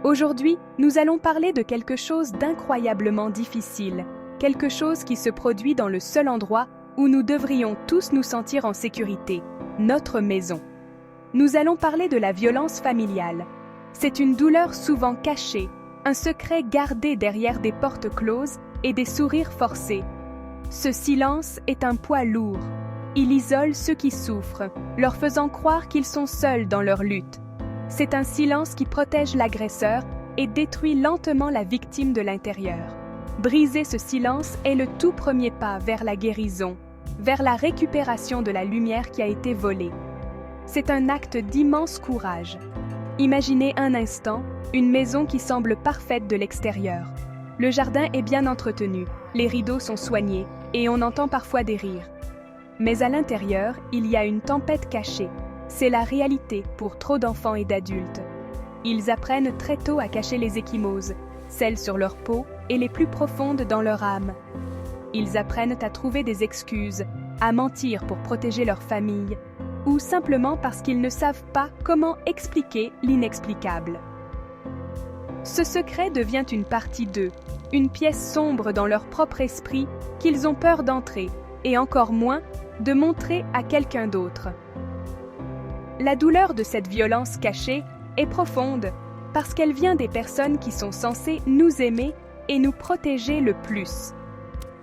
Aujourd'hui, nous allons parler de quelque chose d'incroyablement difficile, quelque chose qui se produit dans le seul endroit où nous devrions tous nous sentir en sécurité, notre maison. Nous allons parler de la violence familiale. C'est une douleur souvent cachée, un secret gardé derrière des portes closes et des sourires forcés. Ce silence est un poids lourd. Il isole ceux qui souffrent, leur faisant croire qu'ils sont seuls dans leur lutte. C'est un silence qui protège l'agresseur et détruit lentement la victime de l'intérieur. Briser ce silence est le tout premier pas vers la guérison, vers la récupération de la lumière qui a été volée. C'est un acte d'immense courage. Imaginez un instant une maison qui semble parfaite de l'extérieur. Le jardin est bien entretenu, les rideaux sont soignés et on entend parfois des rires. Mais à l'intérieur, il y a une tempête cachée. C'est la réalité pour trop d'enfants et d'adultes. Ils apprennent très tôt à cacher les ecchymoses, celles sur leur peau et les plus profondes dans leur âme. Ils apprennent à trouver des excuses, à mentir pour protéger leur famille, ou simplement parce qu'ils ne savent pas comment expliquer l'inexplicable. Ce secret devient une partie d'eux, une pièce sombre dans leur propre esprit qu'ils ont peur d'entrer, et encore moins de montrer à quelqu'un d'autre. La douleur de cette violence cachée est profonde parce qu'elle vient des personnes qui sont censées nous aimer et nous protéger le plus.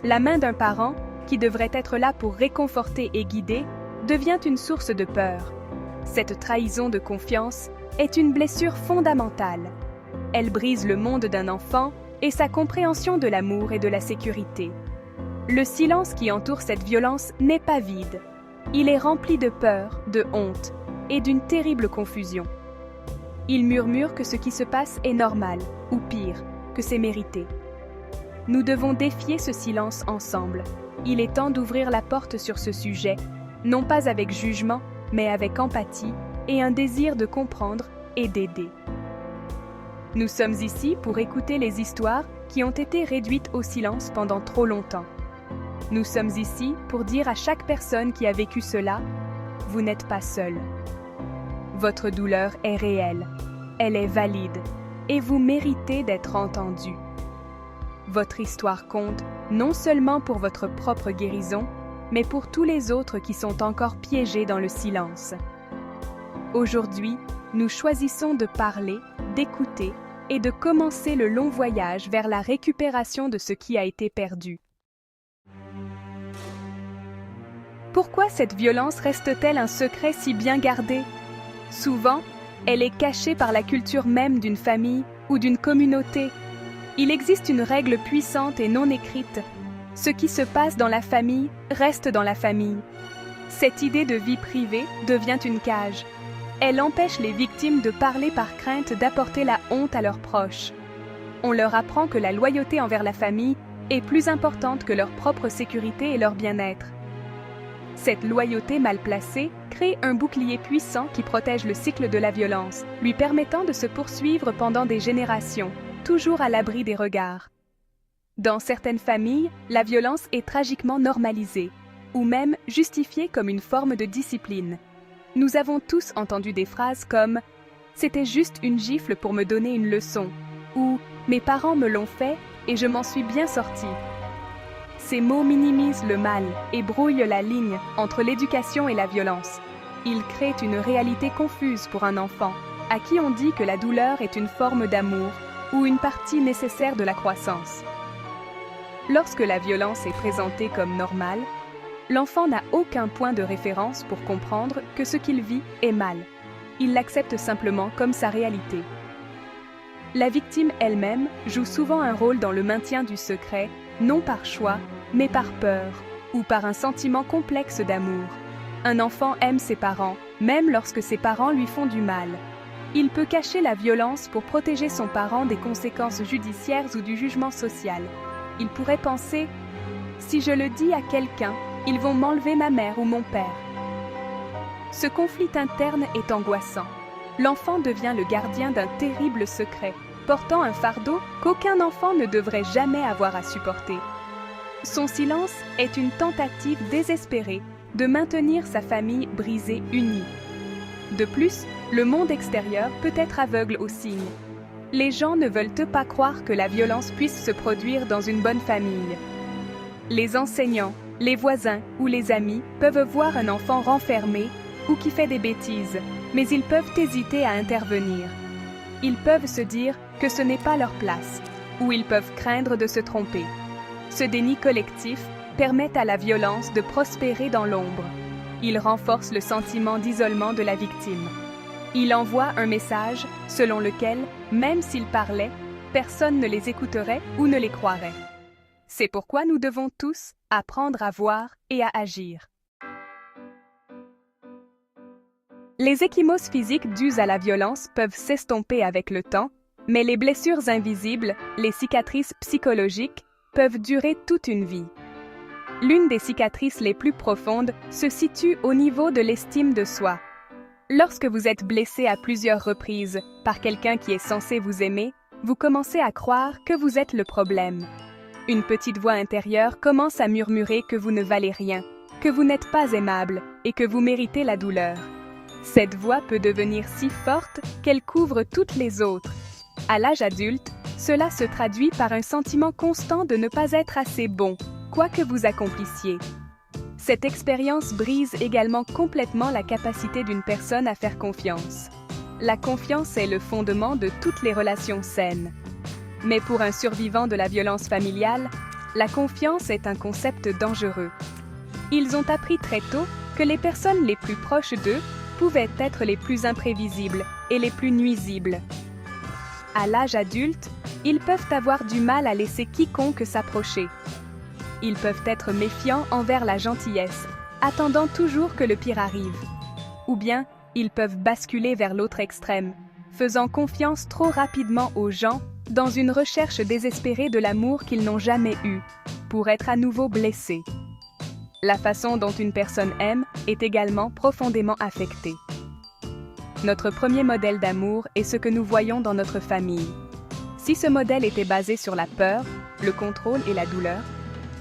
La main d'un parent, qui devrait être là pour réconforter et guider, devient une source de peur. Cette trahison de confiance est une blessure fondamentale. Elle brise le monde d'un enfant et sa compréhension de l'amour et de la sécurité. Le silence qui entoure cette violence n'est pas vide. Il est rempli de peur, de honte et d'une terrible confusion. Il murmure que ce qui se passe est normal, ou pire, que c'est mérité. Nous devons défier ce silence ensemble. Il est temps d'ouvrir la porte sur ce sujet, non pas avec jugement, mais avec empathie et un désir de comprendre et d'aider. Nous sommes ici pour écouter les histoires qui ont été réduites au silence pendant trop longtemps. Nous sommes ici pour dire à chaque personne qui a vécu cela, « Vous n'êtes pas seul. Votre douleur est réelle, elle est valide, et vous méritez d'être entendu. Votre histoire compte non seulement pour votre propre guérison, mais pour tous les autres qui sont encore piégés dans le silence. Aujourd'hui, nous choisissons de parler, d'écouter et de commencer le long voyage vers la récupération de ce qui a été perdu. Pourquoi cette violence reste-t-elle un secret si bien gardé? Souvent, elle est cachée par la culture même d'une famille ou d'une communauté. Il existe une règle puissante et non écrite. Ce qui se passe dans la famille reste dans la famille. Cette idée de vie privée devient une cage. Elle empêche les victimes de parler par crainte d'apporter la honte à leurs proches. On leur apprend que la loyauté envers la famille est plus importante que leur propre sécurité et leur bien-être. Cette loyauté mal placée crée un bouclier puissant qui protège le cycle de la violence, lui permettant de se poursuivre pendant des générations, toujours à l'abri des regards. Dans certaines familles, la violence est tragiquement normalisée, ou même justifiée comme une forme de discipline. Nous avons tous entendu des phrases comme « C'était juste une gifle pour me donner une leçon » ou « Mes parents me l'ont fait et je m'en suis bien sorti ». Ces mots minimisent le mal et brouillent la ligne entre l'éducation et la violence. Ils créent une réalité confuse pour un enfant, à qui on dit que la douleur est une forme d'amour ou une partie nécessaire de la croissance. Lorsque la violence est présentée comme normale, l'enfant n'a aucun point de référence pour comprendre que ce qu'il vit est mal. Il l'accepte simplement comme sa réalité. La victime elle-même joue souvent un rôle dans le maintien du secret, non par choix, mais par peur, ou par un sentiment complexe d'amour. Un enfant aime ses parents, même lorsque ses parents lui font du mal. Il peut cacher la violence pour protéger son parent des conséquences judiciaires ou du jugement social. Il pourrait penser « Si je le dis à quelqu'un, ils vont m'enlever ma mère ou mon père. » Ce conflit interne est angoissant. L'enfant devient le gardien d'un terrible secret, portant un fardeau qu'aucun enfant ne devrait jamais avoir à supporter. Son silence est une tentative désespérée de maintenir sa famille brisée unie. De plus, le monde extérieur peut être aveugle aux signes. Les gens ne veulent pas croire que la violence puisse se produire dans une bonne famille. Les enseignants, les voisins ou les amis peuvent voir un enfant renfermé ou qui fait des bêtises, mais ils peuvent hésiter à intervenir. Ils peuvent se dire que ce n'est pas leur place, ou ils peuvent craindre de se tromper. Ce déni collectif permet à la violence de prospérer dans l'ombre. Il renforce le sentiment d'isolement de la victime. Il envoie un message selon lequel, même s'ils parlaient, personne ne les écouterait ou ne les croirait. C'est pourquoi nous devons tous apprendre à voir et à agir. Les ecchymoses physiques dues à la violence peuvent s'estomper avec le temps, mais les blessures invisibles, les cicatrices psychologiques, peuvent durer toute une vie. L'une des cicatrices les plus profondes se situe au niveau de l'estime de soi. Lorsque vous êtes blessé à plusieurs reprises par quelqu'un qui est censé vous aimer, vous commencez à croire que vous êtes le problème. Une petite voix intérieure commence à murmurer que vous ne valez rien, que vous n'êtes pas aimable et que vous méritez la douleur. Cette voix peut devenir si forte qu'elle couvre toutes les autres. À l'âge adulte, cela se traduit par un sentiment constant de ne pas être assez bon, quoi que vous accomplissiez. Cette expérience brise également complètement la capacité d'une personne à faire confiance. La confiance est le fondement de toutes les relations saines. Mais pour un survivant de la violence familiale, la confiance est un concept dangereux. Ils ont appris très tôt que les personnes les plus proches d'eux pouvaient être les plus imprévisibles et les plus nuisibles. À l'âge adulte, ils peuvent avoir du mal à laisser quiconque s'approcher. Ils peuvent être méfiants envers la gentillesse, attendant toujours que le pire arrive. Ou bien, ils peuvent basculer vers l'autre extrême, faisant confiance trop rapidement aux gens dans une recherche désespérée de l'amour qu'ils n'ont jamais eu, pour être à nouveau blessés. La façon dont une personne aime est également profondément affectée. Notre premier modèle d'amour est ce que nous voyons dans notre famille. Si ce modèle était basé sur la peur, le contrôle et la douleur,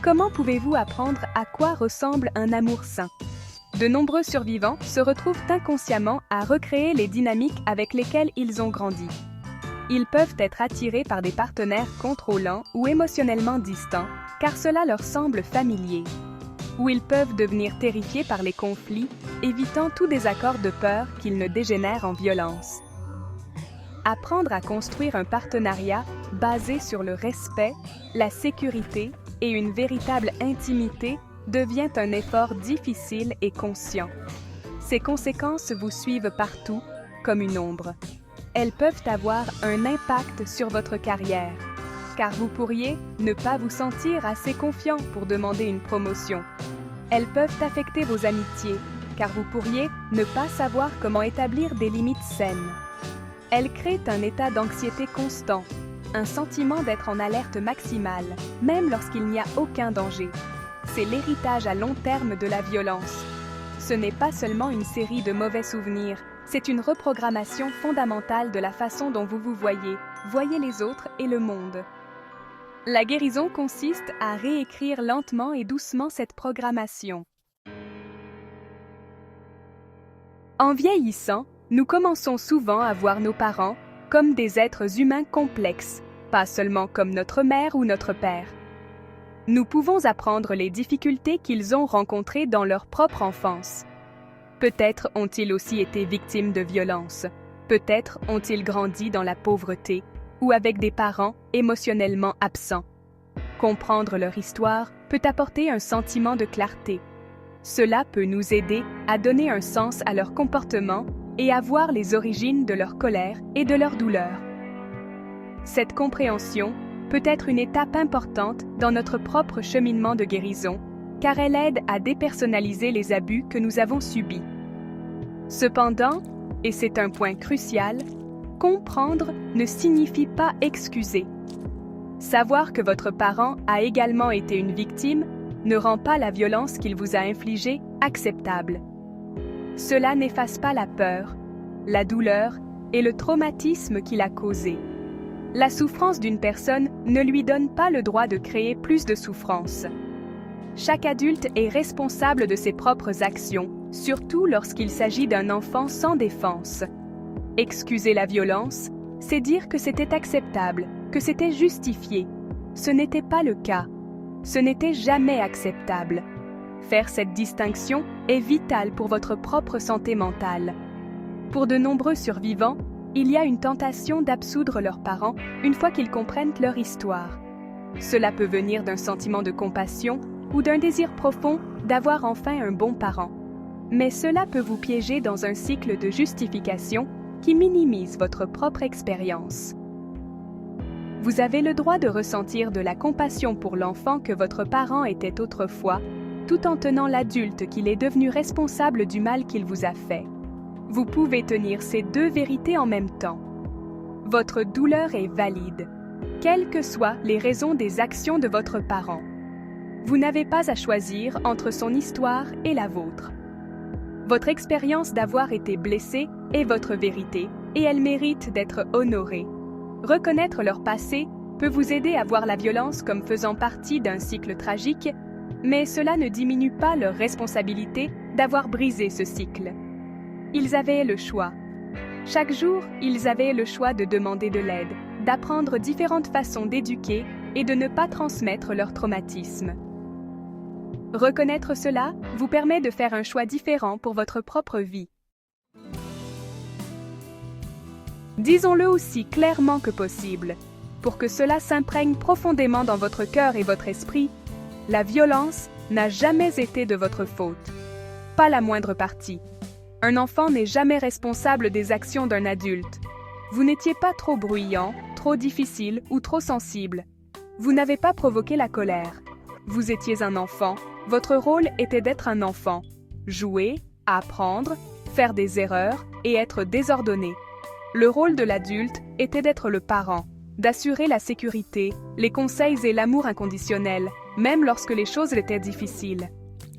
comment pouvez-vous apprendre à quoi ressemble un amour sain? De nombreux survivants se retrouvent inconsciemment à recréer les dynamiques avec lesquelles ils ont grandi. Ils peuvent être attirés par des partenaires contrôlants ou émotionnellement distants, car cela leur semble familier. Ou ils peuvent devenir terrifiés par les conflits, évitant tout désaccord de peur qu'ils ne dégénèrent en violence. Apprendre à construire un partenariat basé sur le respect, la sécurité et une véritable intimité devient un effort difficile et conscient. Ces conséquences vous suivent partout, comme une ombre. Elles peuvent avoir un impact sur votre carrière, car vous pourriez ne pas vous sentir assez confiant pour demander une promotion. Elles peuvent affecter vos amitiés, car vous pourriez ne pas savoir comment établir des limites saines. Elles créent un état d'anxiété constant, un sentiment d'être en alerte maximale, même lorsqu'il n'y a aucun danger. C'est l'héritage à long terme de la violence. Ce n'est pas seulement une série de mauvais souvenirs, c'est une reprogrammation fondamentale de la façon dont vous vous voyez les autres et le monde. La guérison consiste à réécrire lentement et doucement cette programmation. En vieillissant, nous commençons souvent à voir nos parents comme des êtres humains complexes, pas seulement comme notre mère ou notre père. Nous pouvons apprendre les difficultés qu'ils ont rencontrées dans leur propre enfance. Peut-être ont-ils aussi été victimes de violences. Peut-être ont-ils grandi dans la pauvreté ou avec des parents émotionnellement absents. Comprendre leur histoire peut apporter un sentiment de clarté. Cela peut nous aider à donner un sens à leur comportement et à voir les origines de leur colère et de leur douleur. Cette compréhension peut être une étape importante dans notre propre cheminement de guérison, car elle aide à dépersonnaliser les abus que nous avons subis. Cependant, et c'est un point crucial, comprendre ne signifie pas excuser. Savoir que votre parent a également été une victime ne rend pas la violence qu'il vous a infligée acceptable. Cela n'efface pas la peur, la douleur et le traumatisme qu'il a causé. La souffrance d'une personne ne lui donne pas le droit de créer plus de souffrance. Chaque adulte est responsable de ses propres actions, surtout lorsqu'il s'agit d'un enfant sans défense. Excuser la violence, C'est dire que c'était acceptable, que c'était justifié. Ce n'était pas le cas. Ce n'était jamais acceptable. Faire cette distinction est vital pour votre propre santé mentale. Pour de nombreux survivants, il y a une tentation d'absoudre leurs parents une fois qu'ils comprennent leur histoire. Cela peut venir d'un sentiment de compassion ou d'un désir profond d'avoir enfin un bon parent. Mais cela peut vous piéger dans un cycle de justification qui minimise votre propre expérience. Vous avez le droit de ressentir de la compassion pour l'enfant que votre parent était autrefois, tout en tenant l'adulte qu'il est devenu responsable du mal qu'il vous a fait. Vous pouvez tenir ces deux vérités en même temps. Votre douleur est valide, quelles que soient les raisons des actions de votre parent. Vous n'avez pas à choisir entre son histoire et la vôtre. Votre expérience d'avoir été blessé est votre vérité et elle mérite d'être honorée. Reconnaître leur passé peut vous aider à voir la violence comme faisant partie d'un cycle tragique, mais cela ne diminue pas leur responsabilité d'avoir brisé ce cycle. Ils avaient le choix. Chaque jour, ils avaient le choix de demander de l'aide, d'apprendre différentes façons d'éduquer et de ne pas transmettre leur traumatisme. Reconnaître cela vous permet de faire un choix différent pour votre propre vie. Disons-le aussi clairement que possible, pour que cela s'imprègne profondément dans votre cœur et votre esprit, la violence n'a jamais été de votre faute. Pas la moindre partie. Un enfant n'est jamais responsable des actions d'un adulte. Vous n'étiez pas trop bruyant, trop difficile ou trop sensible. Vous n'avez pas provoqué la colère. Vous étiez un enfant, votre rôle était d'être un enfant. Jouer, apprendre, faire des erreurs et être désordonné. Le rôle de l'adulte était d'être le parent, d'assurer la sécurité, les conseils et l'amour inconditionnel, même lorsque les choses étaient difficiles.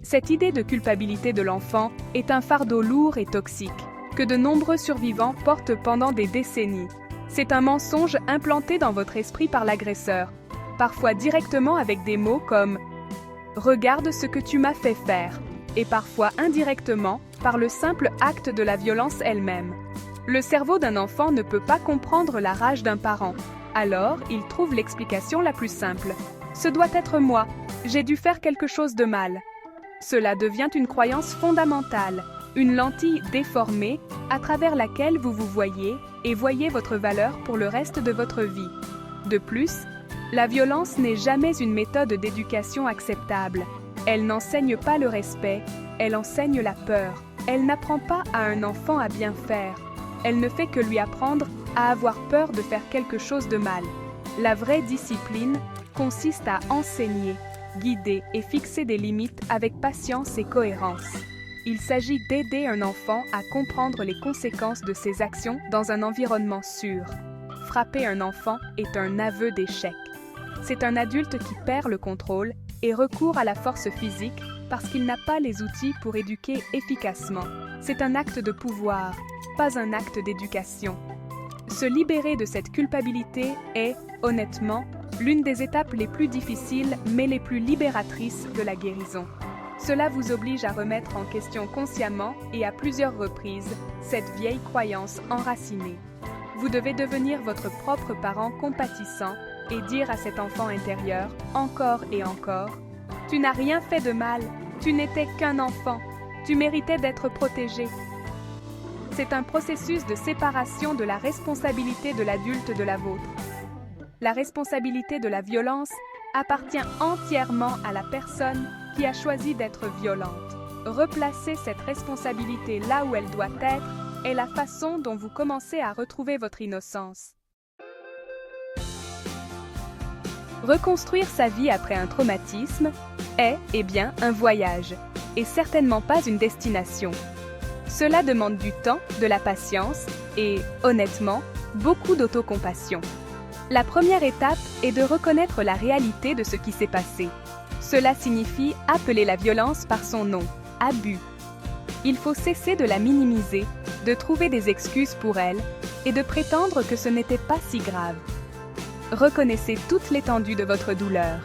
Cette idée de culpabilité de l'enfant est un fardeau lourd et toxique, que de nombreux survivants portent pendant des décennies. C'est un mensonge implanté dans votre esprit par l'agresseur, parfois directement avec des mots comme « Regarde ce que tu m'as fait faire » et parfois indirectement par le simple acte de la violence elle-même. Le cerveau d'un enfant ne peut pas comprendre la rage d'un parent. Alors, il trouve l'explication la plus simple. Ce doit être moi. J'ai dû faire quelque chose de mal. Cela devient une croyance fondamentale, une lentille déformée à travers laquelle vous vous voyez et voyez votre valeur pour le reste de votre vie. De plus, la violence n'est jamais une méthode d'éducation acceptable. Elle n'enseigne pas le respect, elle enseigne la peur. Elle n'apprend pas à un enfant à bien faire. Elle ne fait que lui apprendre à avoir peur de faire quelque chose de mal. La vraie discipline consiste à enseigner, guider et fixer des limites avec patience et cohérence. Il s'agit d'aider un enfant à comprendre les conséquences de ses actions dans un environnement sûr. Frapper un enfant est un aveu d'échec. C'est un adulte qui perd le contrôle et recourt à la force physique parce qu'il n'a pas les outils pour éduquer efficacement. C'est un acte de pouvoir, pas un acte d'éducation. Se libérer de cette culpabilité est, honnêtement, l'une des étapes les plus difficiles mais les plus libératrices de la guérison. Cela vous oblige à remettre en question consciemment et à plusieurs reprises cette vieille croyance enracinée. Vous devez devenir votre propre parent compatissant et dire à cet enfant intérieur, encore et encore, « Tu n'as rien fait de mal, tu n'étais qu'un enfant, tu méritais d'être protégé. » C'est un processus de séparation de la responsabilité de l'adulte de la vôtre. La responsabilité de la violence appartient entièrement à la personne qui a choisi d'être violente. Replacer cette responsabilité là où elle doit être est la façon dont vous commencez à retrouver votre innocence. Reconstruire sa vie après un traumatisme est, un voyage, et certainement pas une destination. Cela demande du temps, de la patience et, honnêtement, beaucoup d'autocompassion. La première étape est de reconnaître la réalité de ce qui s'est passé. Cela signifie appeler la violence par son nom, abus. Il faut cesser de la minimiser, de trouver des excuses pour elle et de prétendre que ce n'était pas si grave. Reconnaissez toute l'étendue de votre douleur.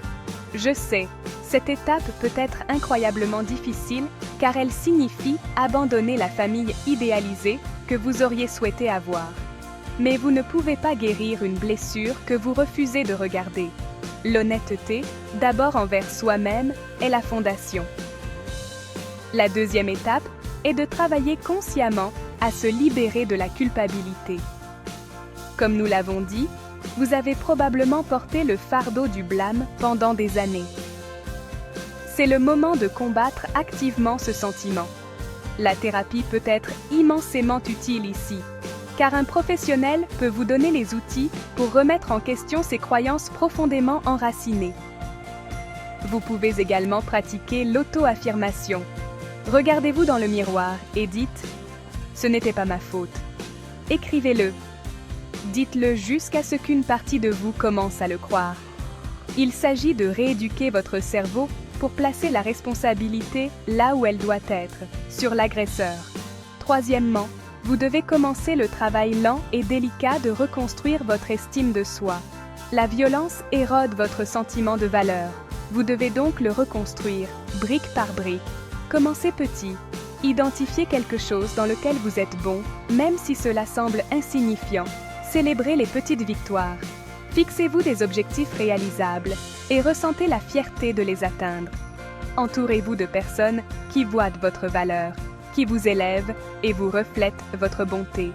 Je sais, cette étape peut être incroyablement difficile car elle signifie abandonner la famille idéalisée que vous auriez souhaité avoir. Mais vous ne pouvez pas guérir une blessure que vous refusez de regarder. L'honnêteté, d'abord envers soi-même, est la fondation. La deuxième étape est de travailler consciemment à se libérer de la culpabilité. Comme nous l'avons dit, vous avez probablement porté le fardeau du blâme pendant des années. C'est le moment de combattre activement ce sentiment. La thérapie peut être immensément utile ici, car un professionnel peut vous donner les outils pour remettre en question ces croyances profondément enracinées. Vous pouvez également pratiquer l'auto-affirmation. Regardez-vous dans le miroir et dites « Ce n'était pas ma faute ». Écrivez-le. Dites-le jusqu'à ce qu'une partie de vous commence à le croire. Il s'agit de rééduquer votre cerveau pour placer la responsabilité là où elle doit être, sur l'agresseur. Troisièmement, vous devez commencer le travail lent et délicat de reconstruire votre estime de soi. La violence érode votre sentiment de valeur. Vous devez donc le reconstruire, brique par brique. Commencez petit. Identifiez quelque chose dans lequel vous êtes bon, même si cela semble insignifiant. Célébrez les petites victoires. Fixez-vous des objectifs réalisables et ressentez la fierté de les atteindre. Entourez-vous de personnes qui voient votre valeur, qui vous élèvent et vous reflètent votre bonté.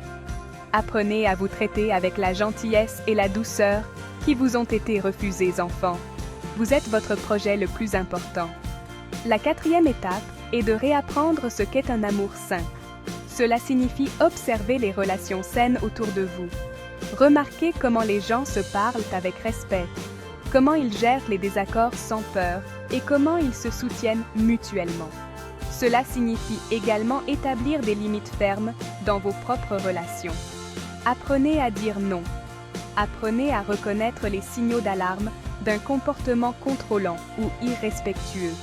Apprenez à vous traiter avec la gentillesse et la douceur qui vous ont été refusées enfant. Vous êtes votre projet le plus important. La quatrième étape est de réapprendre ce qu'est un amour sain. Cela signifie observer les relations saines autour de vous. Remarquez comment les gens se parlent avec respect, comment ils gèrent les désaccords sans peur et comment ils se soutiennent mutuellement. Cela signifie également établir des limites fermes dans vos propres relations. Apprenez à dire non. Apprenez à reconnaître les signaux d'alarme d'un comportement contrôlant ou irrespectueux.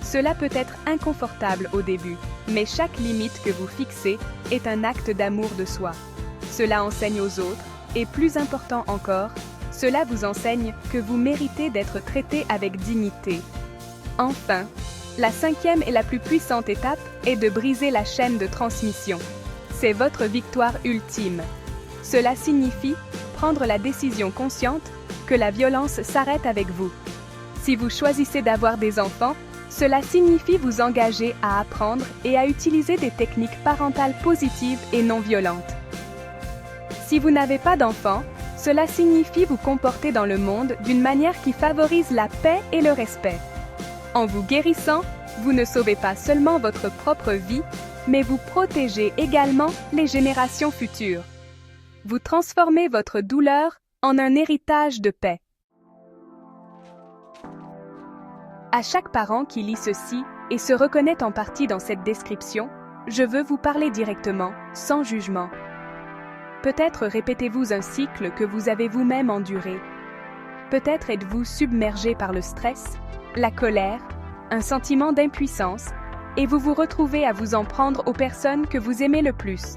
Cela peut être inconfortable au début, mais chaque limite que vous fixez est un acte d'amour de soi. Cela enseigne aux autres, et plus important encore, cela vous enseigne que vous méritez d'être traité avec dignité. Enfin, la cinquième et la plus puissante étape est de briser la chaîne de transmission. C'est votre victoire ultime. Cela signifie prendre la décision consciente que la violence s'arrête avec vous. Si vous choisissez d'avoir des enfants, cela signifie vous engager à apprendre et à utiliser des techniques parentales positives et non violentes. Si vous n'avez pas d'enfants, cela signifie vous comporter dans le monde d'une manière qui favorise la paix et le respect. En vous guérissant, vous ne sauvez pas seulement votre propre vie, mais vous protégez également les générations futures. Vous transformez votre douleur en un héritage de paix. À chaque parent qui lit ceci et se reconnaît en partie dans cette description, je veux vous parler directement, sans jugement. Peut-être répétez-vous un cycle que vous avez vous-même enduré. Peut-être êtes-vous submergé par le stress, la colère, un sentiment d'impuissance, et vous vous retrouvez à vous en prendre aux personnes que vous aimez le plus.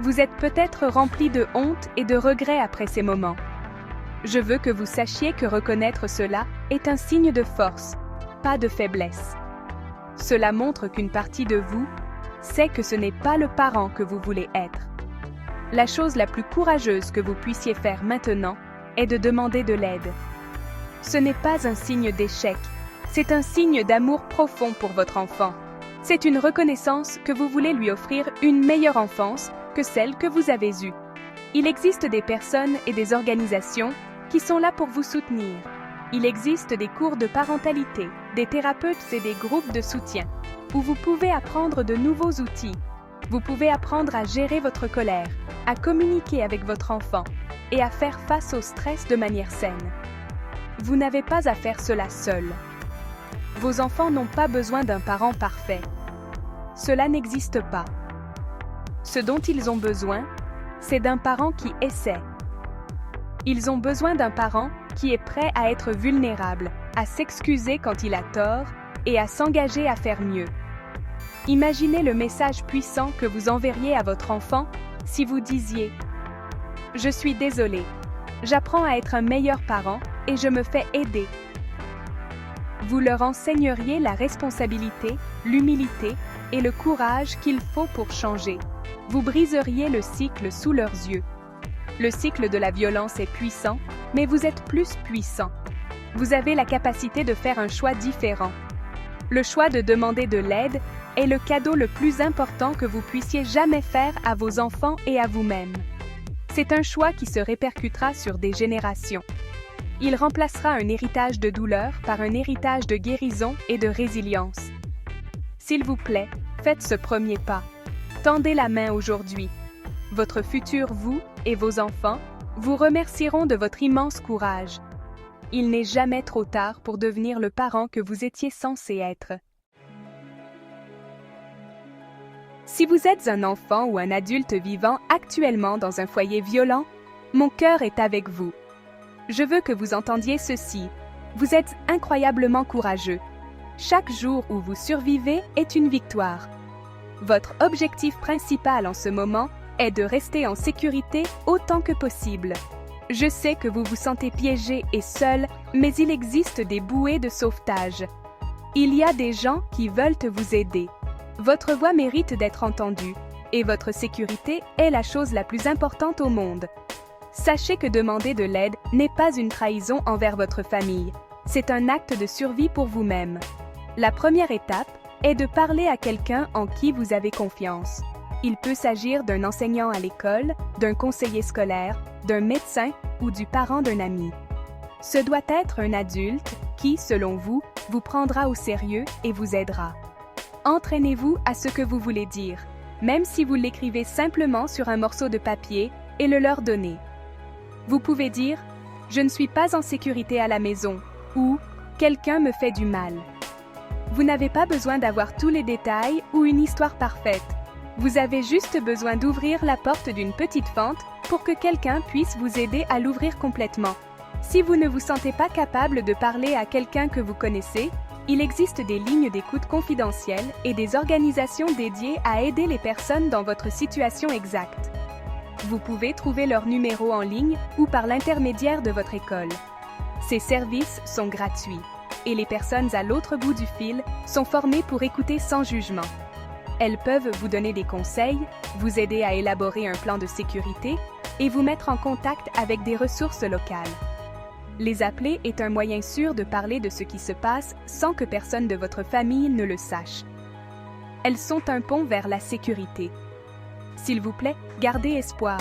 Vous êtes peut-être rempli de honte et de regrets après ces moments. Je veux que vous sachiez que reconnaître cela est un signe de force, pas de faiblesse. Cela montre qu'une partie de vous sait que ce n'est pas le parent que vous voulez être. La chose la plus courageuse que vous puissiez faire maintenant est de demander de l'aide. Ce n'est pas un signe d'échec, c'est un signe d'amour profond pour votre enfant. C'est une reconnaissance que vous voulez lui offrir une meilleure enfance que celle que vous avez eue. Il existe des personnes et des organisations qui sont là pour vous soutenir. Il existe des cours de parentalité, des thérapeutes et des groupes de soutien, où vous pouvez apprendre de nouveaux outils. Vous pouvez apprendre à gérer votre colère, à communiquer avec votre enfant et à faire face au stress de manière saine. Vous n'avez pas à faire cela seul. Vos enfants n'ont pas besoin d'un parent parfait. Cela n'existe pas. Ce dont ils ont besoin, c'est d'un parent qui essaie. Ils ont besoin d'un parent qui est prêt à être vulnérable, à s'excuser quand il a tort et à s'engager à faire mieux. Imaginez le message puissant que vous enverriez à votre enfant si vous disiez « Je suis désolé, j'apprends à être un meilleur parent et je me fais aider ». Vous leur enseigneriez la responsabilité, l'humilité et le courage qu'il faut pour changer. Vous briseriez le cycle sous leurs yeux. Le cycle de la violence est puissant, mais vous êtes plus puissant. Vous avez la capacité de faire un choix différent. Le choix de demander de l'aide est le cadeau le plus important que vous puissiez jamais faire à vos enfants et à vous-même. C'est un choix qui se répercutera sur des générations. Il remplacera un héritage de douleur par un héritage de guérison et de résilience. S'il vous plaît, faites ce premier pas. Tendez la main aujourd'hui. Votre futur vous et vos enfants vous remercieront de votre immense courage. Il n'est jamais trop tard pour devenir le parent que vous étiez censé être. Si vous êtes un enfant ou un adulte vivant actuellement dans un foyer violent, mon cœur est avec vous. Je veux que vous entendiez ceci. Vous êtes incroyablement courageux. Chaque jour où vous survivez est une victoire. Votre objectif principal en ce moment est de rester en sécurité autant que possible. Je sais que vous vous sentez piégé et seul, mais il existe des bouées de sauvetage. Il y a des gens qui veulent vous aider. Votre voix mérite d'être entendue, et votre sécurité est la chose la plus importante au monde. Sachez que demander de l'aide n'est pas une trahison envers votre famille, c'est un acte de survie pour vous-même. La première étape est de parler à quelqu'un en qui vous avez confiance. Il peut s'agir d'un enseignant à l'école, d'un conseiller scolaire, d'un médecin ou du parent d'un ami. Ce doit être un adulte qui, selon vous, vous prendra au sérieux et vous aidera. Entraînez-vous à ce que vous voulez dire, même si vous l'écrivez simplement sur un morceau de papier et le leur donnez. Vous pouvez dire « Je ne suis pas en sécurité à la maison » ou « Quelqu'un me fait du mal ». Vous n'avez pas besoin d'avoir tous les détails ou une histoire parfaite. Vous avez juste besoin d'ouvrir la porte d'une petite fente pour que quelqu'un puisse vous aider à l'ouvrir complètement. Si vous ne vous sentez pas capable de parler à quelqu'un que vous connaissez, il existe des lignes d'écoute confidentielles et des organisations dédiées à aider les personnes dans votre situation exacte. Vous pouvez trouver leur numéro en ligne ou par l'intermédiaire de votre école. Ces services sont gratuits et les personnes à l'autre bout du fil sont formées pour écouter sans jugement. Elles peuvent vous donner des conseils, vous aider à élaborer un plan de sécurité et vous mettre en contact avec des ressources locales. Les appeler est un moyen sûr de parler de ce qui se passe sans que personne de votre famille ne le sache. Elles sont un pont vers la sécurité. S'il vous plaît, gardez espoir.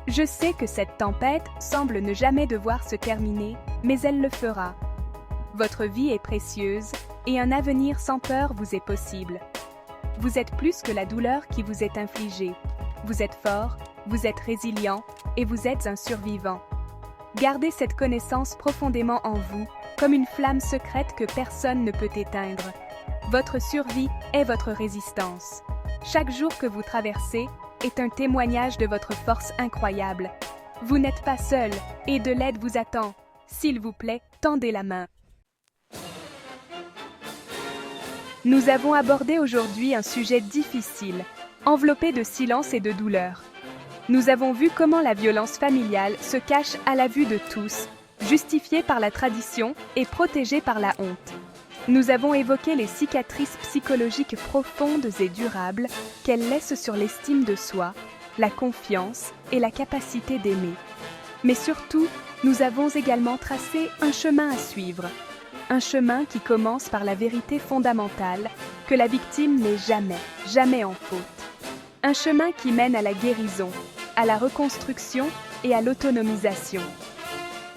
Je sais que cette tempête semble ne jamais devoir se terminer, mais elle le fera. Votre vie est précieuse et un avenir sans peur vous est possible. Vous êtes plus que la douleur qui vous est infligée. Vous êtes fort, vous êtes résilient et vous êtes un survivant. Gardez cette connaissance profondément en vous, comme une flamme secrète que personne ne peut éteindre. Votre survie est votre résistance. Chaque jour que vous traversez est un témoignage de votre force incroyable. Vous n'êtes pas seul et de l'aide vous attend. S'il vous plaît, tendez la main. Nous avons abordé aujourd'hui un sujet difficile, enveloppé de silence et de douleur. Nous avons vu comment la violence familiale se cache à la vue de tous, justifiée par la tradition et protégée par la honte. Nous avons évoqué les cicatrices psychologiques profondes et durables qu'elle laisse sur l'estime de soi, la confiance et la capacité d'aimer. Mais surtout, nous avons également tracé un chemin à suivre. Un chemin qui commence par la vérité fondamentale que la victime n'est jamais en faute. Un chemin qui mène à la guérison, à la reconstruction et à l'autonomisation.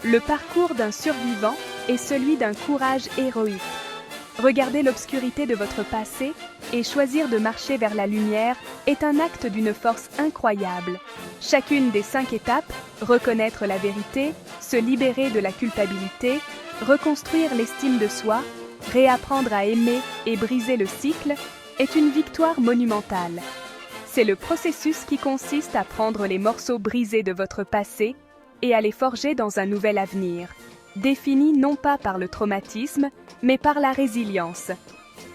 Le parcours d'un survivant est celui d'un courage héroïque. Regarder l'obscurité de votre passé et choisir de marcher vers la lumière est un acte d'une force incroyable. Chacune des 5 étapes, reconnaître la vérité, se libérer de la culpabilité, reconstruire l'estime de soi, réapprendre à aimer et briser le cycle, est une victoire monumentale. C'est le processus qui consiste à prendre les morceaux brisés de votre passé et à les forger dans un nouvel avenir, défini non pas par le traumatisme, mais par la résilience.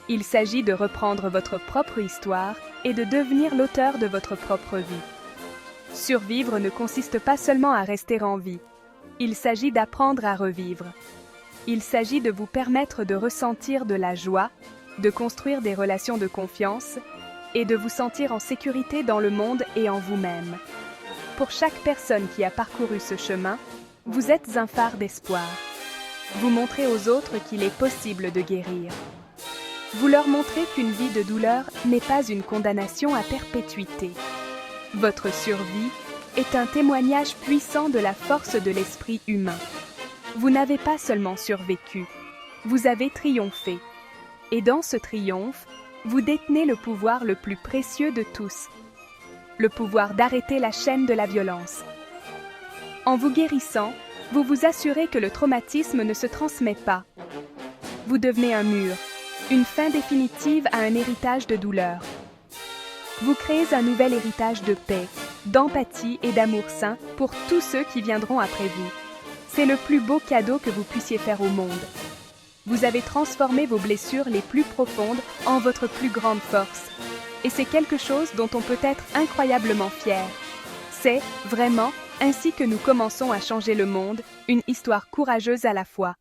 Il s'agit de reprendre votre propre histoire et de devenir l'auteur de votre propre vie. Survivre ne consiste pas seulement à rester en vie. Il s'agit d'apprendre à revivre. Il s'agit de vous permettre de ressentir de la joie, de construire des relations de confiance et de vous sentir en sécurité dans le monde et en vous-même. pour chaque personne qui a parcouru ce chemin, vous êtes un phare d'espoir. Vous montrez aux autres qu'il est possible de guérir. Vous leur montrez qu'une vie de douleur n'est pas une condamnation à perpétuité. Votre survie est un témoignage puissant de la force de l'esprit humain. Vous n'avez pas seulement survécu, vous avez triomphé. Et dans ce triomphe, vous détenez le pouvoir le plus précieux de tous, le pouvoir d'arrêter la chaîne de la violence. En vous guérissant, vous vous assurez que le traumatisme ne se transmet pas. Vous devenez un mur, une fin définitive à un héritage de douleur. Vous créez un nouvel héritage de paix, d'empathie et d'amour sain pour tous ceux qui viendront après vous. C'est le plus beau cadeau que vous puissiez faire au monde. Vous avez transformé vos blessures les plus profondes en votre plus grande force. Et c'est quelque chose dont on peut être incroyablement fier. C'est, vraiment, ainsi que nous commençons à changer le monde, une histoire courageuse à la fois.